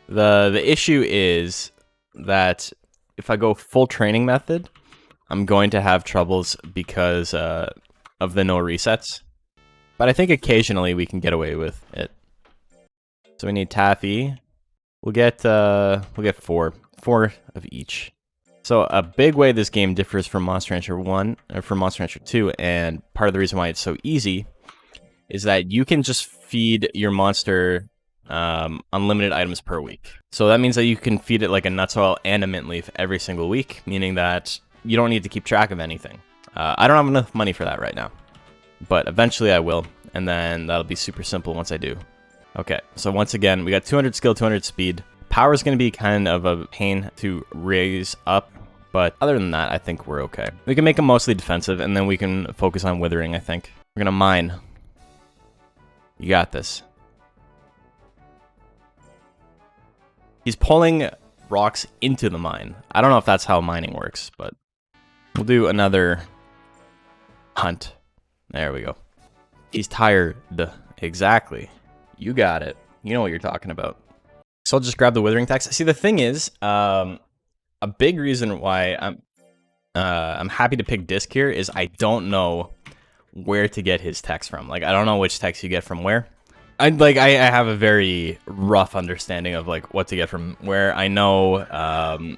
The issue is that if I go full training method, I'm going to have troubles because of the no resets. But I think occasionally we can get away with it. So we need taffy. We'll get 4 of each. So a big way this game differs from Monster Rancher 1 or from Monster Rancher 2, and part of the reason why it's so easy is that you can just feed your monster unlimited items per week. So that means that you can feed it like a nuts oil and a mint leaf every single week, meaning that you don't need to keep track of anything. I don't have enough money for that right now, but eventually I will, and then that'll be super simple once I do. Okay, so once again, we got 200 skill, 200 speed. Power is going to be kind of a pain to raise up, but other than that, I think we're okay. We can make them mostly defensive, and then we can focus on withering, I think. We're going to mine. You got this. He's pulling rocks into the mine. I don't know if that's how mining works, but we'll do another hunt. There we go. He's tired. Exactly. You got it. You know what you're talking about. So I'll just grab the withering text. See, the thing is, a big reason why I'm happy to pick Disc here is I don't know where to get his text from. Like, I don't know which text you get from where. I have a very rough understanding of like what to get from where. I know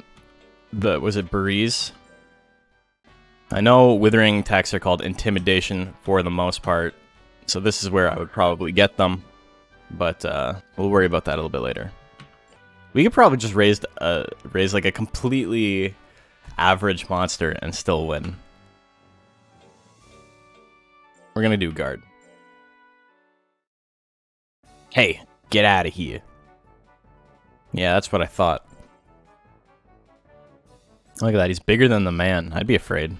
was it Breeze? I know withering texts are called intimidation for the most part. So this is where I would probably get them. But we'll worry about that a little bit later. We could probably just raise like a completely average monster and still win. We're gonna do guard. Hey, get out of here. Yeah, that's what I thought. Look at that, he's bigger than the man. I'd be afraid.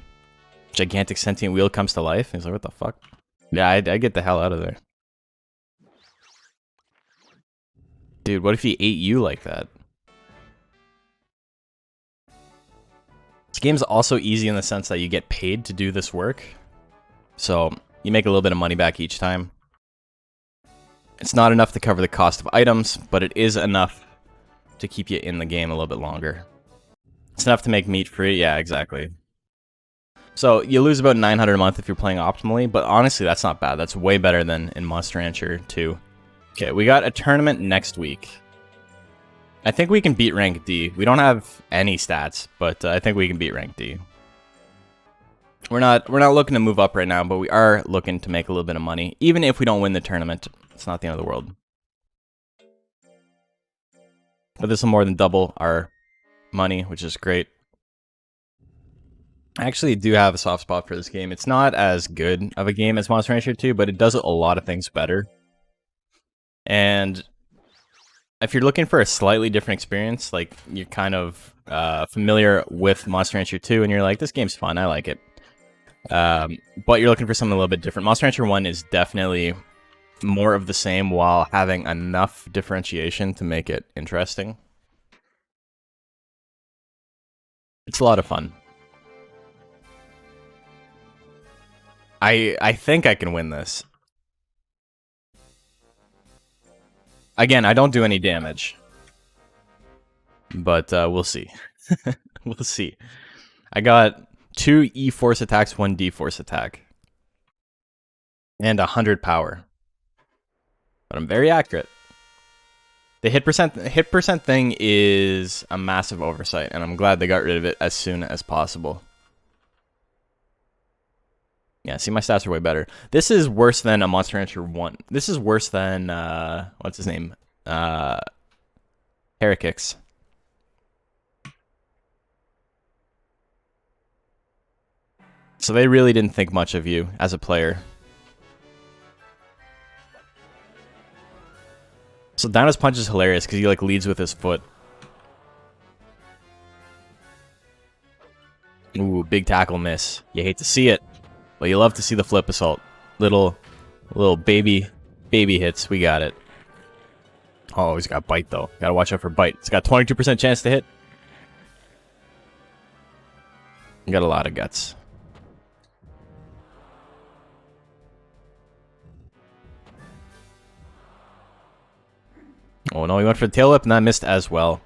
Gigantic sentient wheel comes to life. He's like, what the fuck? Yeah, I'd get the hell out of there. Dude, what if he ate you like that? This game's also easy in the sense that you get paid to do this work. So, you make a little bit of money back each time. It's not enough to cover the cost of items, but it is enough to keep you in the game a little bit longer. It's enough to make meat free. Yeah, exactly. So, you lose about 900 a month if you're playing optimally, but honestly, that's not bad. That's way better than in Monster Rancher 2. Okay, we got a tournament next week. I think we can beat rank D. We don't have any stats, but I think we can beat rank D. We're not looking to move up right now, but we are looking to make a little bit of money. Even if we don't win the tournament, it's not the end of the world. But this will more than double our money, which is great. I actually do have a soft spot for this game. It's not as good of a game as Monster Rancher 2, but it does a lot of things better. And if you're looking for a slightly different experience, like you're kind of familiar with Monster Rancher 2 and you're like, this game's fun, I like it. But you're looking for something a little bit different. Monster Rancher 1 is definitely more of the same while having enough differentiation to make it interesting. It's a lot of fun. I think I can win this. Again, I don't do any damage. But we'll see. We'll see. I got 2 E force attacks, 1 D force attack. And 100 power. But I'm very accurate. The hit percent thing is a massive oversight, and I'm glad they got rid of it as soon as possible. Yeah, see, my stats are way better. This is worse than a Monster Rancher 1. This is worse than, what's his name? Heracix. So they really didn't think much of you as a player. So Dino's Punch is hilarious because he like leads with his foot. Ooh, big tackle miss. You hate to see it, but you love to see the flip assault. Little baby hits. We got it. Oh, he's got bite though. Gotta watch out for bite. It's got 22% chance to hit. You got a lot of guts. Oh no, he went for the tail whip and that missed as well.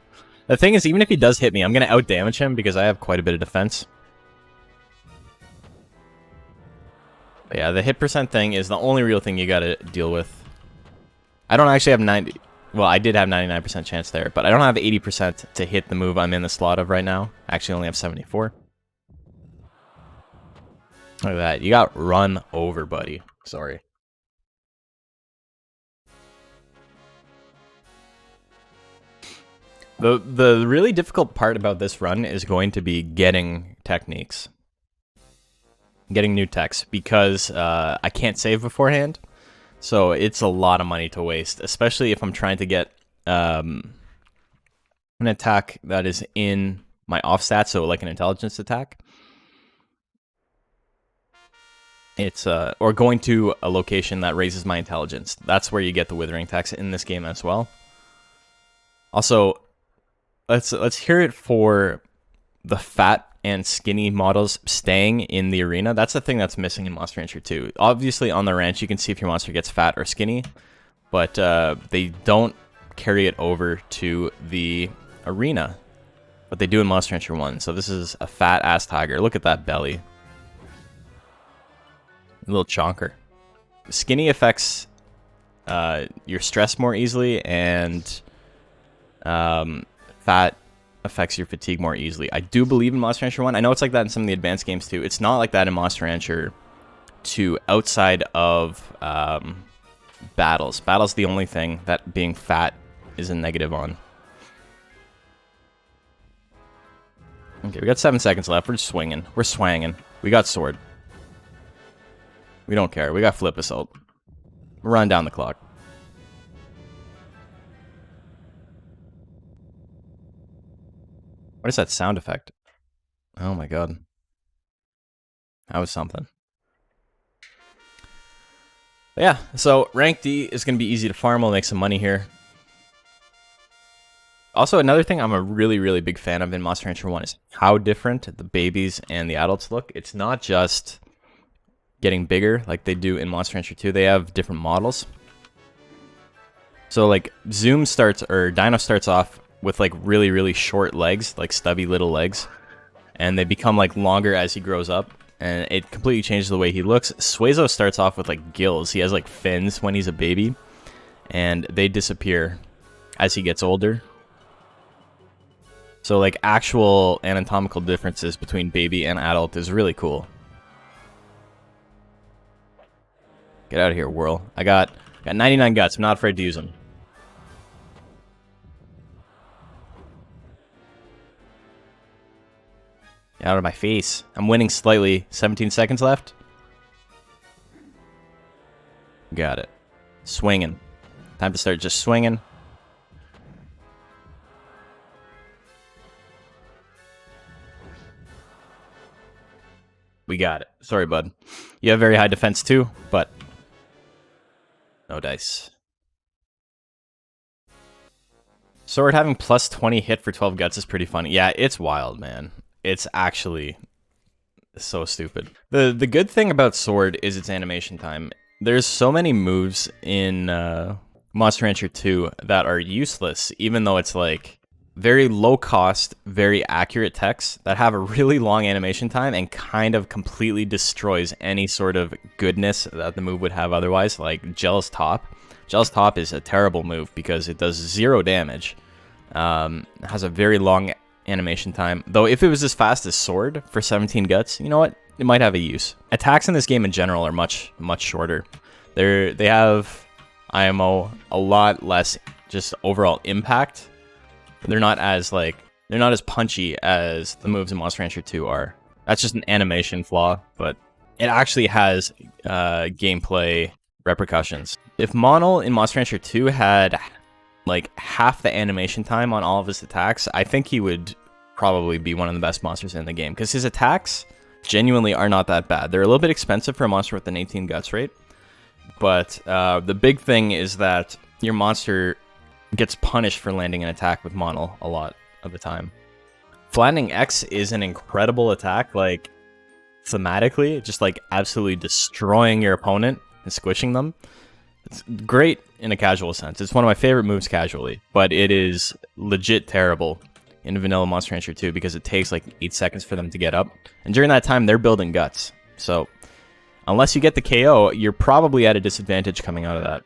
The thing is, even if he does hit me, I'm going to out-damage him because I have quite a bit of defense. But yeah, the hit percent thing is the only real thing you got to deal with. I don't actually have 90... Well, I did have 99% chance there, but I don't have 80% to hit the move I'm in the slot of right now. I actually only have 74. Look at that. You got run over, buddy. Sorry. The really difficult part about this run is going to be getting techniques. Getting new techs, because I can't save beforehand. So it's a lot of money to waste, especially if I'm trying to get an attack that is in my off stats, so like an intelligence attack. It's or going to a location that raises my intelligence. That's where you get the withering attacks in this game as well. Also, let's hear it for the fat and skinny models staying in the arena. That's the thing that's missing in Monster Rancher 2. Obviously, on the ranch, you can see if your monster gets fat or skinny, but they don't carry it over to the arena. But they do in Monster Rancher 1. So this is a fat-ass tiger. Look at that belly. A little chonker. Skinny affects your stress more easily, and fat affects your fatigue more easily. I do believe in Monster Rancher 1. I know it's like that in some of the advanced games too. It's not like that in Monster Rancher 2 outside of battles. Battle's the only thing that being fat is a negative on. Okay, we got 7 seconds left. We're just swinging. We're swanging. We got sword. We don't care. We got flip assault. Run down the clock. What is that sound effect? Oh my god. That was something. But yeah, so rank D is going to be easy to farm. We'll make some money here. Also, another thing I'm a really, really big fan of in Monster Rancher 1 is how different the babies and the adults look. It's not just getting bigger like they do in Monster Rancher 2. They have different models. So like Dino starts off with like really, really short legs, like stubby little legs, and they become like longer as he grows up, and it completely changes the way he looks. Suezo starts off with like gills. He has like fins when he's a baby, and they disappear as he gets older. So like actual anatomical differences between baby and adult is really cool. Get out of here, Whirl. I got 99 guts. I'm not afraid to use them. Get out of my face. I'm winning slightly. 17 seconds left. Got it. Swinging. Time to start just swinging. We got it. Sorry, bud. You have very high defense too, but no dice. Sword having plus 20 hit for 12 guts is pretty funny. Yeah, it's wild, man. It's actually so stupid. The good thing about Sword is its animation time. There's so many moves in Monster Rancher 2 that are useless, even though it's like very low cost, very accurate text that have a really long animation time and kind of completely destroys any sort of goodness that the move would have otherwise, like Jealous Top. Jealous Top is a terrible move because it does 0 damage. Has a very long animation time. Though if it was as fast as Sword for 17 guts, you know what? It might have a use. Attacks in this game in general are much shorter. They have IMO, a lot less just overall impact. They're not as punchy as the moves in Monster Rancher 2 are. That's just an animation flaw, but it actually has gameplay repercussions. If Monol in Monster Rancher 2 had like half the animation time on all of his attacks, I think he would probably be one of the best monsters in the game, because his attacks genuinely are not that bad. They're a little bit expensive for a monster with an 18 guts rate, but the big thing is that your monster gets punished for landing an attack with Monol a lot of the time. Flattening X is an incredible attack, like thematically, just like absolutely destroying your opponent and squishing them. It's great in a casual sense. It's one of my favorite moves casually, but it is legit terrible in Vanilla Monster Rancher 2 because it takes like 8 seconds for them to get up. And during that time, they're building guts. So unless you get the KO, you're probably at a disadvantage coming out of that.